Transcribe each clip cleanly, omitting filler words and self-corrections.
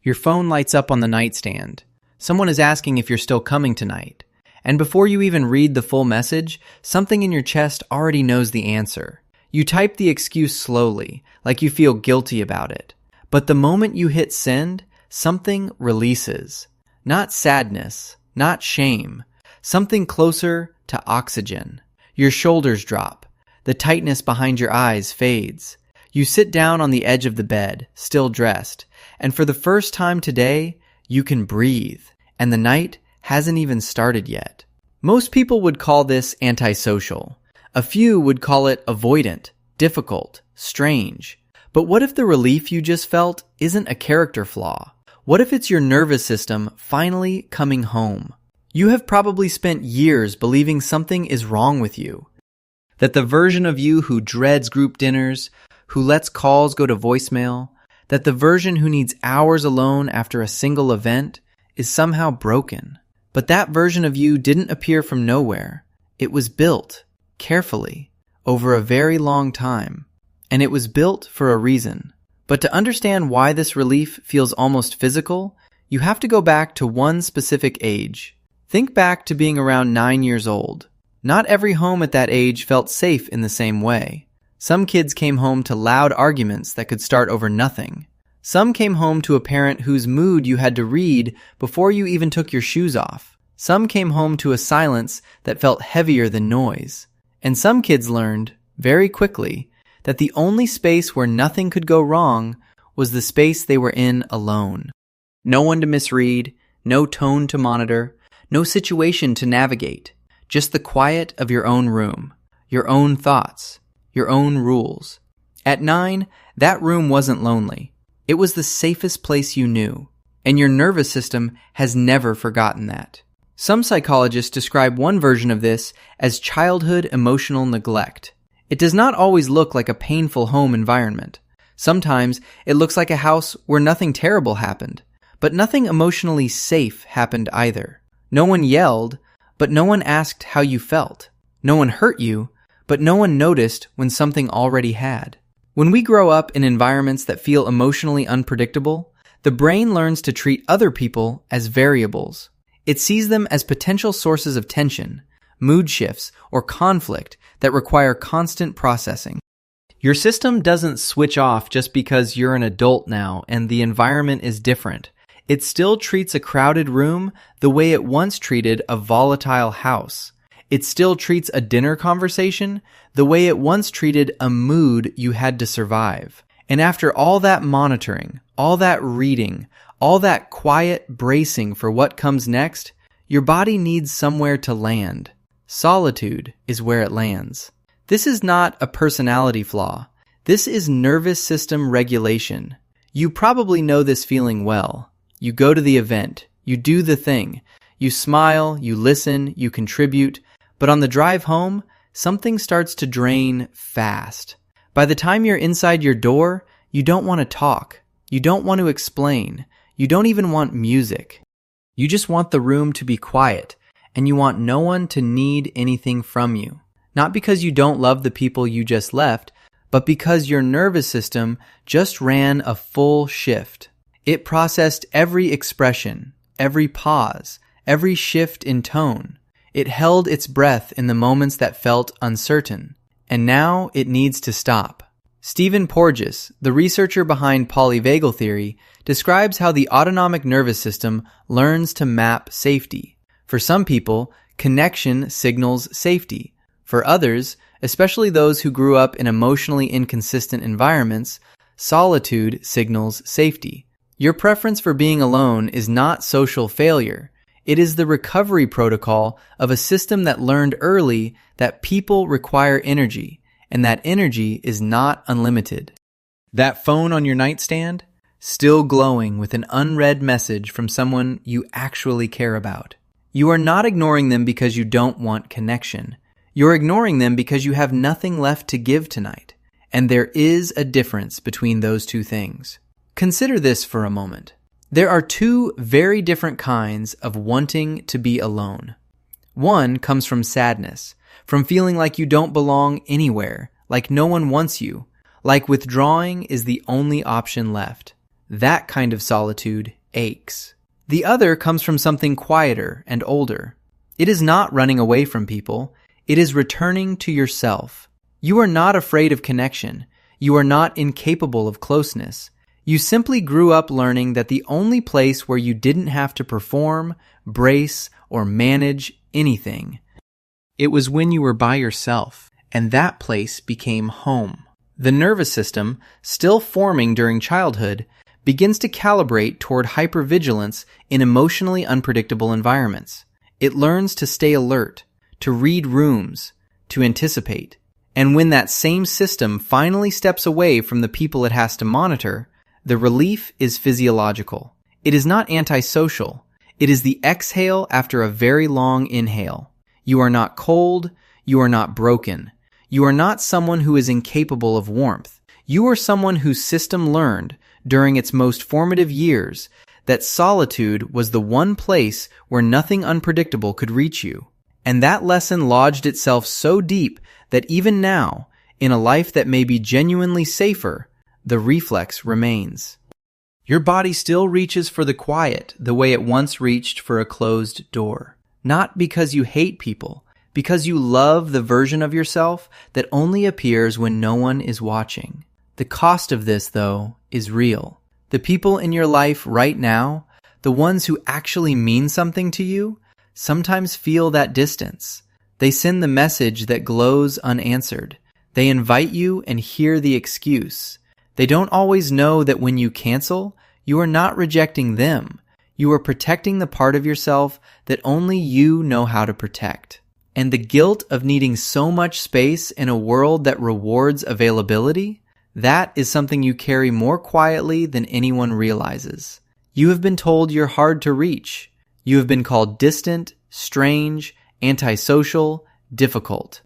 Your phone lights up on the nightstand. Someone is asking if you're still coming tonight. And before you even read the full message, something in your chest already knows the answer. You type the excuse slowly, like you feel guilty about it. But the moment you hit send, something releases. Not sadness, not shame. Something closer to oxygen. Your shoulders drop. The tightness behind your eyes fades. You sit down on the edge of the bed, still dressed. And for the first time today, you can breathe. And the night hasn't even started yet. Most people would call this antisocial. A few would call it avoidant, difficult, strange. But what if the relief you just felt isn't a character flaw? What if it's your nervous system finally coming home? You have probably spent years believing something is wrong with you. That the version of you who dreads group dinners, who lets calls go to voicemail, that the version who needs hours alone after a single event is somehow broken. But that version of you didn't appear from nowhere. It was built, carefully, over a very long time. And it was built for a reason. But to understand why this relief feels almost physical, you have to go back to one specific age. Think back to being around 9 years old. Not every home at that age felt safe in the same way. Some kids came home to loud arguments that could start over nothing. Some came home to a parent whose mood you had to read before you even took your shoes off. Some came home to a silence that felt heavier than noise. And some kids learned, very quickly, that the only space where nothing could go wrong was the space they were in alone. No one to misread, no tone to monitor, no situation to navigate, just the quiet of your own room, your own thoughts, your own rules. At 9, that room wasn't lonely. It was the safest place you knew, and your nervous system has never forgotten that. Some psychologists describe one version of this as childhood emotional neglect. It does not always look like a painful home environment. Sometimes it looks like a house where nothing terrible happened, but nothing emotionally safe happened either. No one yelled, but no one asked how you felt. No one hurt you, but no one noticed when something already had. When we grow up in environments that feel emotionally unpredictable, the brain learns to treat other people as variables. It sees them as potential sources of tension, mood shifts, or conflict that require constant processing. Your system doesn't switch off just because you're an adult now and the environment is different. It still treats a crowded room the way it once treated a volatile house. It still treats a dinner conversation the way it once treated a mood you had to survive. And after all that monitoring, all that reading, all that quiet bracing for what comes next, your body needs somewhere to land. Solitude is where it lands. This is not a personality flaw. This is nervous system regulation. You probably know this feeling well. You go to the event. You do the thing. You smile, you listen, you contribute. But on the drive home, something starts to drain fast. By the time you're inside your door, you don't want to talk. You don't want to explain. You don't even want music. You just want the room to be quiet, and you want no one to need anything from you. Not because you don't love the people you just left, but because your nervous system just ran a full shift. It processed every expression, every pause, every shift in tone. It held its breath in the moments that felt uncertain, and now it needs to stop. Stephen Porges, the researcher behind polyvagal theory, describes how the autonomic nervous system learns to map safety. For some people, connection signals safety. For others, especially those who grew up in emotionally inconsistent environments, solitude signals safety. Your preference for being alone is not social failure. It is the recovery protocol of a system that learned early that people require energy, and that energy is not unlimited. That phone on your nightstand, still glowing with an unread message from someone you actually care about. You are not ignoring them because you don't want connection. You're ignoring them because you have nothing left to give tonight. And there is a difference between those two things. Consider this for a moment. There are two very different kinds of wanting to be alone. One comes from sadness, from feeling like you don't belong anywhere, like no one wants you, like withdrawing is the only option left. That kind of solitude aches. The other comes from something quieter and older. It is not running away from people. It is returning to yourself. You are not afraid of connection. You are not incapable of closeness. You simply grew up learning that the only place where you didn't have to perform, brace, or manage anything, it was when you were by yourself, and that place became home. The nervous system, still forming during childhood, begins to calibrate toward hypervigilance in emotionally unpredictable environments. It learns to stay alert, to read rooms, to anticipate. And when that same system finally steps away from the people it has to monitor, the relief is physiological. It is not antisocial. It is the exhale after a very long inhale. You are not cold. You are not broken. You are not someone who is incapable of warmth. You are someone whose system learned, during its most formative years, that solitude was the one place where nothing unpredictable could reach you. And that lesson lodged itself so deep that even now, in a life that may be genuinely safer, the reflex remains. Your body still reaches for the quiet the way it once reached for a closed door. Not because you hate people, because you love the version of yourself that only appears when no one is watching. The cost of this, though, is real. The people in your life right now, the ones who actually mean something to you, sometimes feel that distance. They send the message that glows unanswered. They invite you and hear the excuse. They don't always know that when you cancel, you are not rejecting them. You are protecting the part of yourself that only you know how to protect. And the guilt of needing so much space in a world that rewards availability, that is something you carry more quietly than anyone realizes. You have been told you're hard to reach. You have been called distant, strange, antisocial, difficult.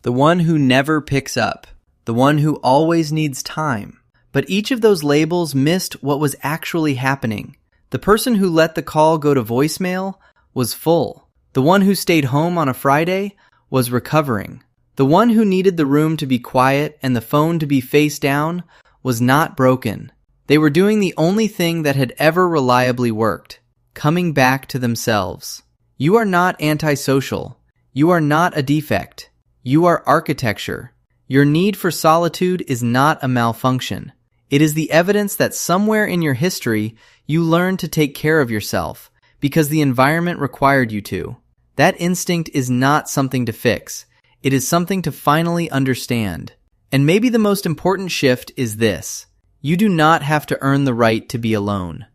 The one who never picks up. The one who always needs time. But each of those labels missed what was actually happening. The person who let the call go to voicemail was full. The one who stayed home on a Friday was recovering. The one who needed the room to be quiet and the phone to be face down was not broken. They were doing the only thing that had ever reliably worked, coming back to themselves. You are not antisocial. You are not a defect. You are architecture. Your need for solitude is not a malfunction. It is the evidence that somewhere in your history you learned to take care of yourself because the environment required you to. That instinct is not something to fix. It is something to finally understand. And maybe the most important shift is this. You do not have to earn the right to be alone.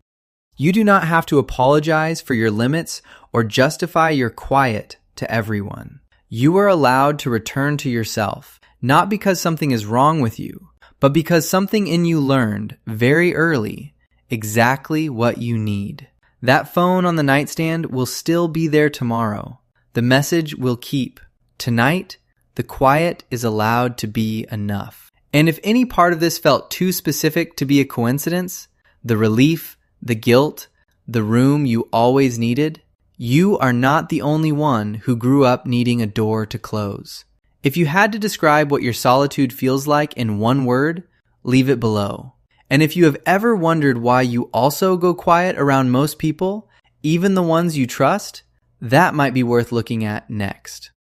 You do not have to apologize for your limits or justify your quiet to everyone. You are allowed to return to yourself, not because something is wrong with you, but because something in you learned very early exactly what you need. That phone on the nightstand will still be there tomorrow. The message will keep. Tonight, the quiet is allowed to be enough. And if any part of this felt too specific to be a coincidence, the relief, the guilt, the room you always needed, you are not the only one who grew up needing a door to close. If you had to describe what your solitude feels like in one word, leave it below. And if you have ever wondered why you also go quiet around most people, even the ones you trust, that might be worth looking at next.